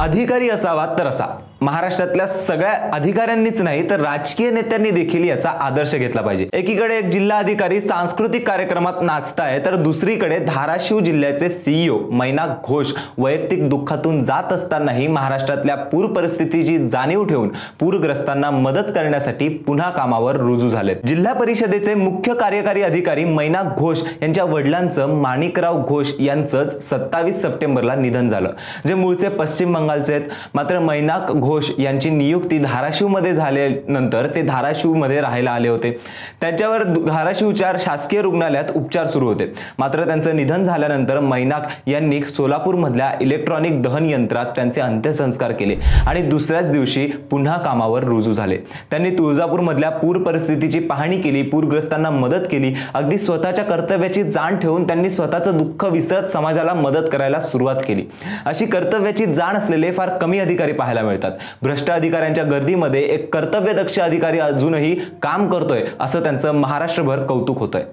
अधिकारी असावा तर असा महाराष्ट्रातल्या सगळ्या अधिकाऱ्यांनीच नाही तर राजकीय नेत्यांनी देखील याचा आदर्श घेतला पाहिजे। एकीकडे एक जिल्हा अधिकारी सांस्कृतिक कार्यक्रमात नाचताय तर दुसरीकडे धाराशिव जिल्ह्याचे सीईओ मैनाक घोष वैयक्तिक दुःखातून जात असतानाही महाराष्ट्रातल्या पूर परिस्थितीची जाणीव ठेवून पूरग्रस्तांना मदत करण्यासाठी पुन्हा कामावर रुजू झालेत। जिल्हा परिषदेचे मुख्य कार्यकारी अधिकारी मैनाक घोष यांच्या वडिलांचं माणिकराव घोष यांचंच 27 सप्टेंबरला निधन झालं, जे मूळचे पश्चिम बंगालचे आहेत। मात्र मैनाक घोष यांची नियुक्ती धाराशिवमध्ये झाल्यानंतर ते धाराशिवमध्ये राहायला आले होते। त्यांच्यावर धाराशिवच्या शासकीय रुग्णालयात उपचार सुरू होते। मात्र त्यांचं निधन झाल्यानंतर मैनाक यांनी सोलापूरमधल्या इलेक्ट्रॉनिक दहन यंत्रात त्यांचे अंत्यसंस्कार केले आणि दुसऱ्याच दिवशी पुन्हा कामावर रुजू झाले। त्यांनी तुळजापूरमधल्या पूर परिस्थितीची पाहणी केली, पूरग्रस्तांना मदत केली। अगदी स्वतःच्या कर्तव्याची जाण ठेवून त्यांनी स्वतःचं दुःख विसरत समाजाला मदत करायला सुरुवात केली। अशी कर्तव्याची जाण असलेले फार कमी अधिकारी पाहायला मिळतात। भ्रष्ट अधिकाऱ्यांच्या गर्दीमध्ये एक कर्तव्यदक्ष अधिकारी अजूनही काम करतोय असं त्यांचं महाराष्ट्रभर कौतुक होतंय।